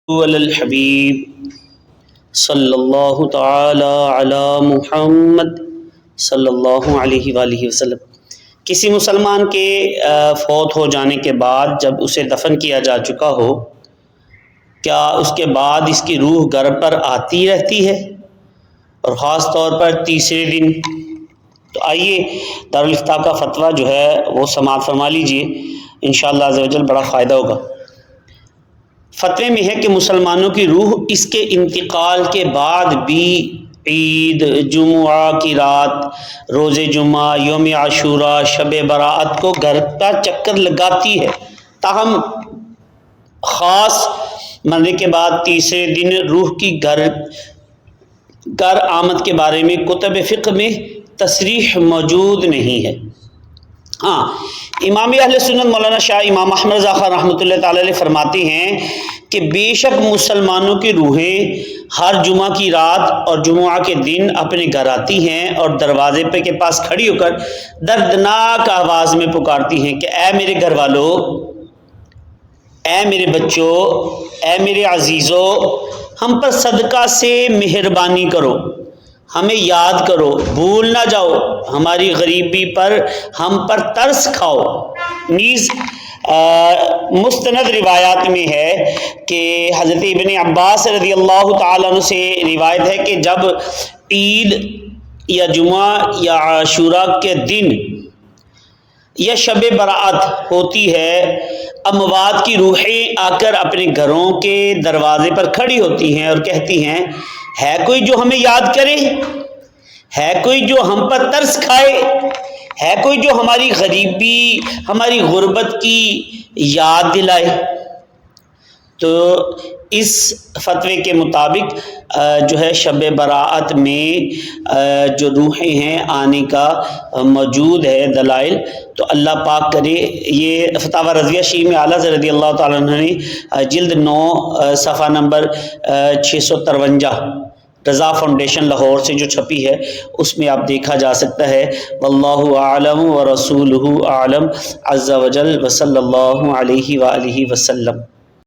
علی الحبیب صلی اللہ تعالی علی محمد صلی اللہ علیہ وآلہ وسلم۔ کسی مسلمان کے فوت ہو جانے کے بعد جب اسے دفن کیا جا چکا ہو، کیا اس کے بعد اس کی روح گھر پر آتی رہتی ہے، اور خاص طور پر تیسرے دن؟ تو آئیے دارالافتاء کا فتویٰ جو ہے وہ سماعت فرما لیجئے، انشاءاللہ عز و جل بڑا فائدہ ہوگا۔ فتوے میں ہے کہ مسلمانوں کی روح اس کے انتقال کے بعد بھی عید، جمعہ کی رات، روز جمعہ، یوم عاشوراء، شب برأت کو گھر کا چکر لگاتی ہے، تاہم خاص مرنے کے بعد تیسرے دن روح کی گھر آمد کے بارے میں کتب فقہ میں تصریح موجود نہیں ہے۔ ہاں، امام اہل سنت مولانا شاہ امام احمد رضا خان رحمۃ اللہ تعالی علیہ فرماتے ہیں کہ بے شک مسلمانوں کی روحیں ہر جمعہ کی رات اور جمعہ کے دن اپنے گھر آتی ہیں اور دروازے کے پاس کھڑی ہو کر دردناک آواز میں پکارتی ہیں کہ اے میرے گھر والوں، اے میرے بچوں، اے میرے عزیزوں، ہم پر صدقہ سے مہربانی کرو، ہمیں یاد کرو، بھول نہ جاؤ، ہماری غریبی پر ہم پر ترس کھاؤ۔ نیز مستند روایات میں ہے کہ حضرت ابن عباس رضی اللہ تعالیٰ عنہ سے روایت ہے کہ جب عید یا جمعہ یا عاشوراء کے دن یا شب برأت ہوتی ہے، اموات کی روحیں آ کر اپنے گھروں کے دروازے پر کھڑی ہوتی ہیں اور کہتی ہیں، ہے کوئی جو ہمیں یاد کرے، ہے کوئی جو ہم پر ترس کھائے، ہے کوئی جو ہماری غریبی، ہماری غربت کی یاد دلائے۔ تو اس فتوے کے مطابق جو ہے شب برأت میں جو روحیں ہیں آنے کا موجود ہے دلائل، تو اللہ پاک کرے۔ یہ فتاوی رضویہ شیعہ میں اعلیٰ رضی اللہ تعالیٰ عنہ نے جلد 9 صفحہ نمبر 653 رضا فاؤنڈیشن لاہور سے جو چھپی ہے، اس میں آپ دیکھا جا سکتا ہے۔ واللہ اعلم ورسولہ اعلم عز وجل، وصلی اللہ علیہ وآلہ وسلم۔